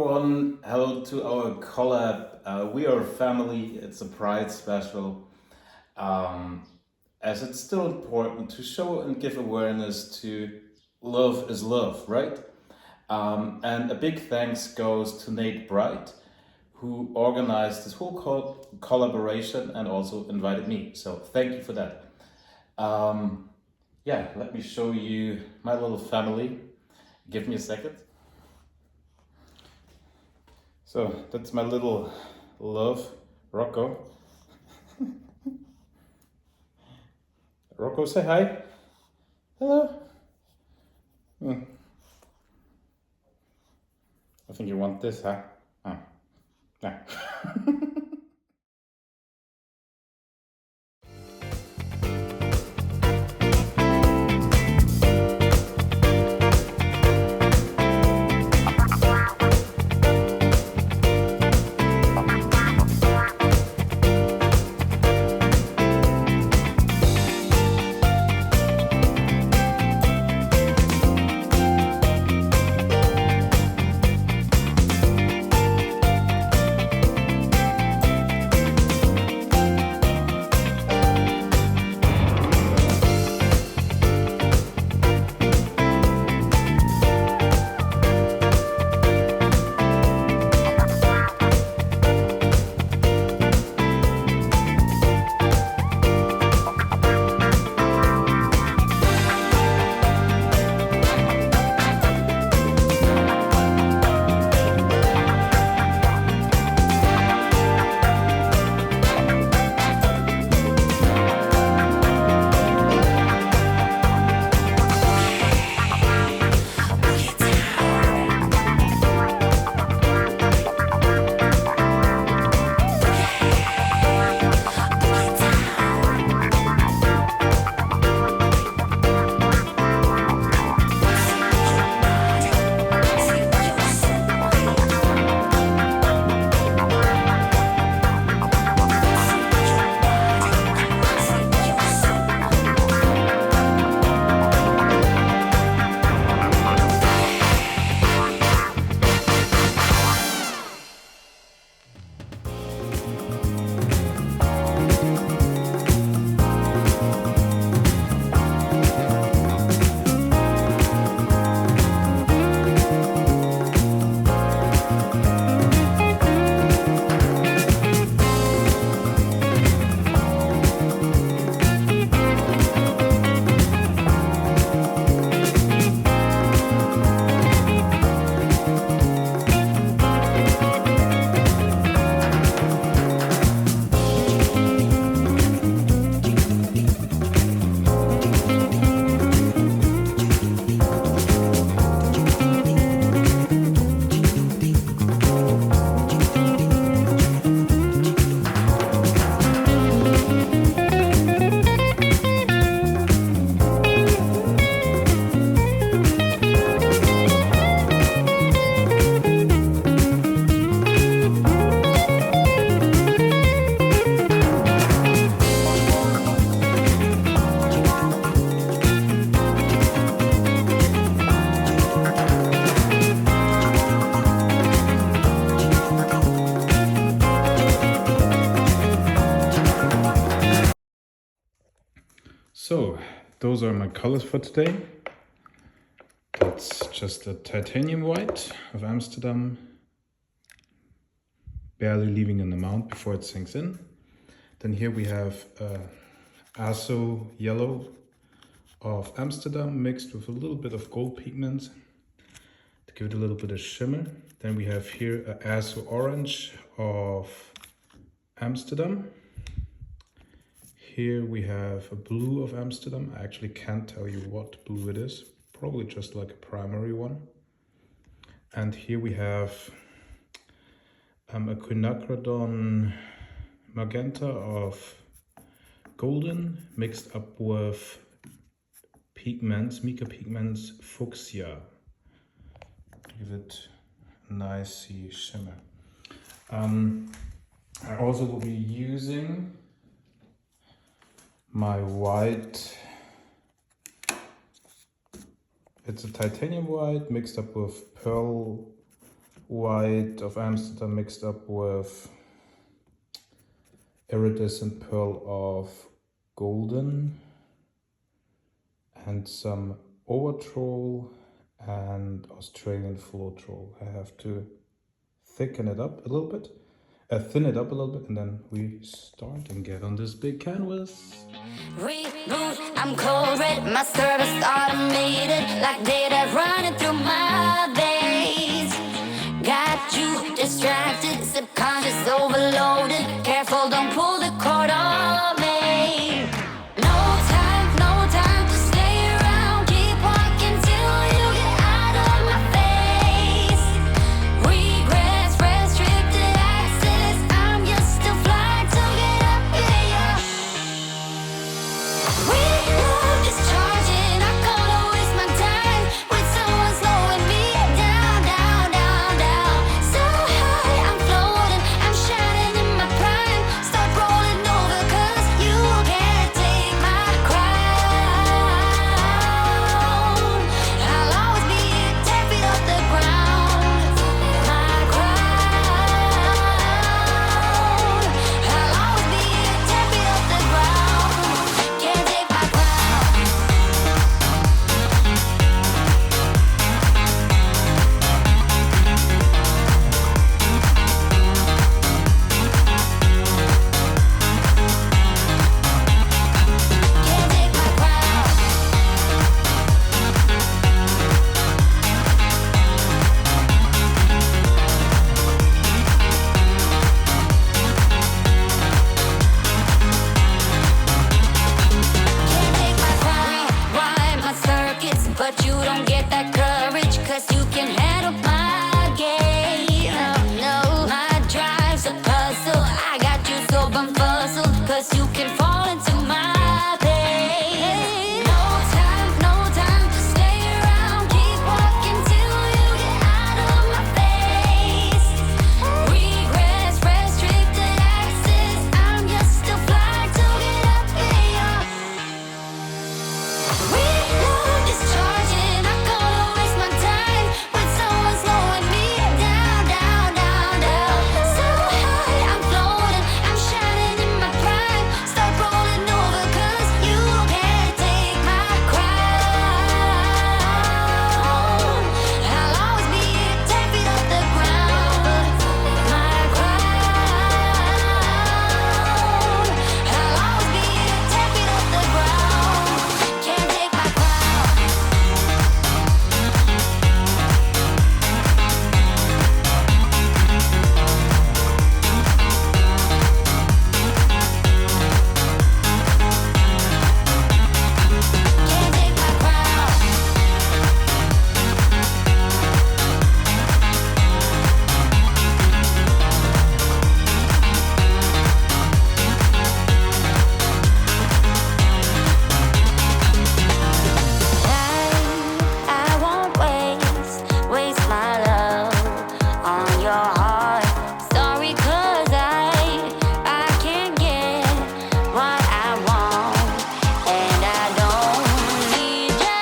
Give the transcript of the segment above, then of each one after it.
everyone, hello to our collab. We are a family, it's a Pride special. As it's still important to show and give awareness to love is love, right? And a big thanks goes to Nate Bright, who organized this whole collaboration and also invited me. So thank you for that. Yeah, let me show you my little family. Give me a second. So that's my little love, Rocco. Rocco, say hi. Hello. I think you want this, huh? Oh. Yeah. So, those are my colors for today. That's just a titanium white of Amsterdam, barely leaving an amount before it sinks in. Then here we have Azo yellow of Amsterdam mixed with a little bit of gold pigment to give it a little bit of shimmer. Then we have here a Azo orange of Amsterdam. Here we have a blue of Amsterdam. I actually can't tell you what blue it is. Probably just like a primary one. And here we have a quinacridone magenta of golden mixed up with pigments, mica pigments fuchsia. Give it a nice shimmer. I also will be using my white. It's a titanium white mixed up with pearl white of Amsterdam mixed up with iridescent pearl of golden and some overtroll and Australian floatroll. I have to thicken it up a little bit, thin it up a little bit, and then we start and get on this big canvas. Reboot, I'm cold red, my service automated, like data running through my veins. Got you distracted, subconscious overloaded. Careful, don't pull the cord on me. No time to stay around. Keep walking till you get out of my face. Regrets, restricted access. I'm just a flight to get up in ya. We love discharging. I gonna waste my time with someone slowing me down, down, down, down. So high, I'm floating. I'm shining in my prime. Start rolling over 'cause you can't take my crown. I'll always be 10 feet off the ground. My crown. I'll always be 10 feet off the ground. Can't take my crown. Can't take my crown. Can't take my crown. Rewind my circuits, but you don't get that courage, 'cause you can handle my game. No, my drive's a puzzle. I got you so bumfuzzled, 'cause you can fall into my pain. No time to stay around. Keep walking till you get out of my face. Regrets, restricted access. I'm just a flight to get up in ya. We love discharging. I gonna waste my time with someone slowing me down, down, down, down. So high, I'm floating. I'm shining in my prime. Start rolling over 'cause you can't take my crown. I'll always be 10 feet off the ground. My crown. I'll always be 10 feet off the ground. Can't take my crown. Can't take my crown. I won't waste my love on your heart. Sorry, 'cause I can't get what I want, and I don't need ya.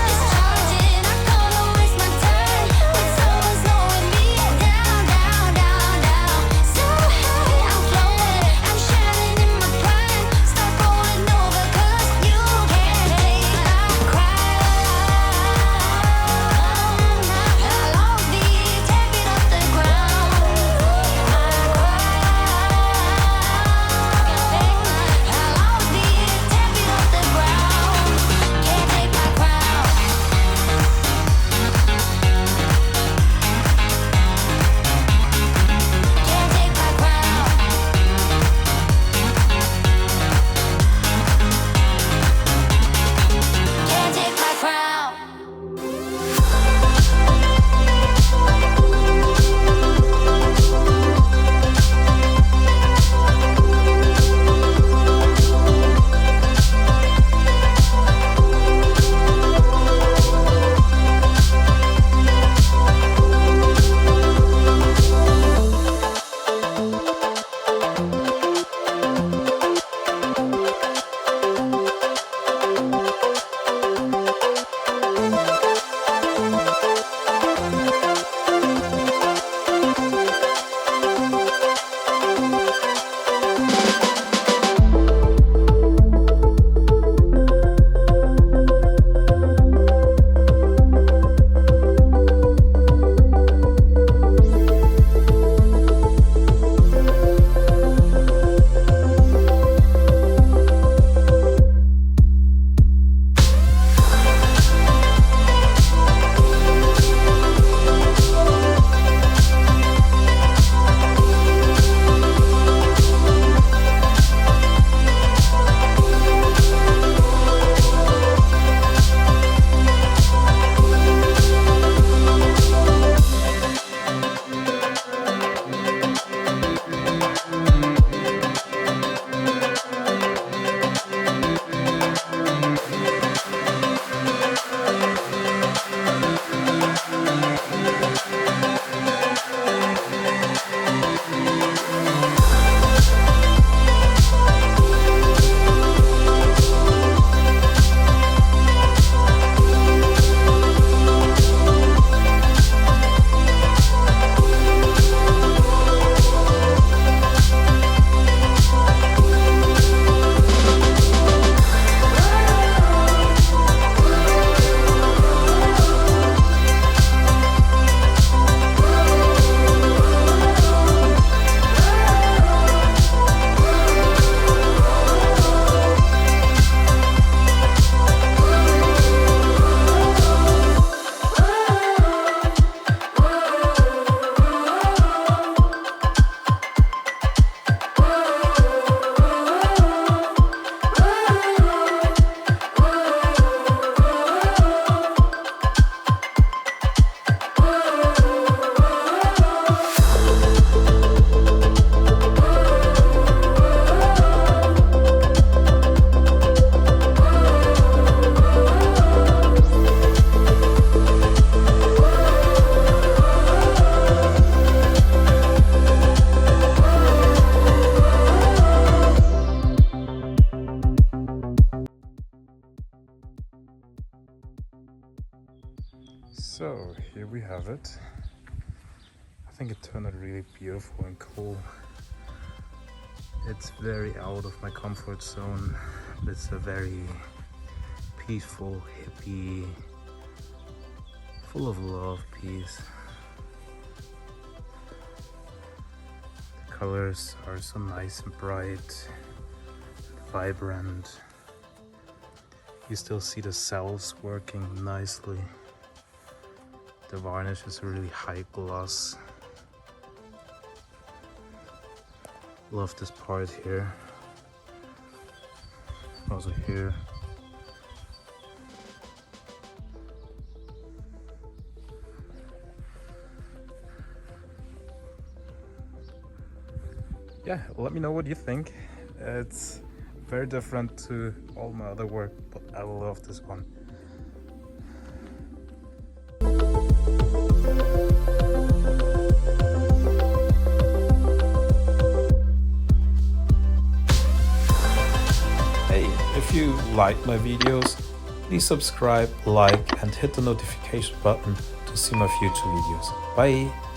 Discharging, I gonna waste my time with someone slowing me down, down, down, down. So high, I'm floating. I'm shining in my prime. Start rolling over 'cause you can't take my crown. I'll always be 10 feet have it. I think it turned out really beautiful and cool. It's very out of my comfort zone, but it's a very peaceful, hippie, full of love piece. The colors are so nice and bright, vibrant. You still see the cells working nicely. The varnish is really high gloss. Love this part here. Also here. Yeah, let me know what you think. It's very different to all my other work, but I love this one. Hey, if you like my videos, please subscribe, like and hit the notification button to see my future videos. Bye!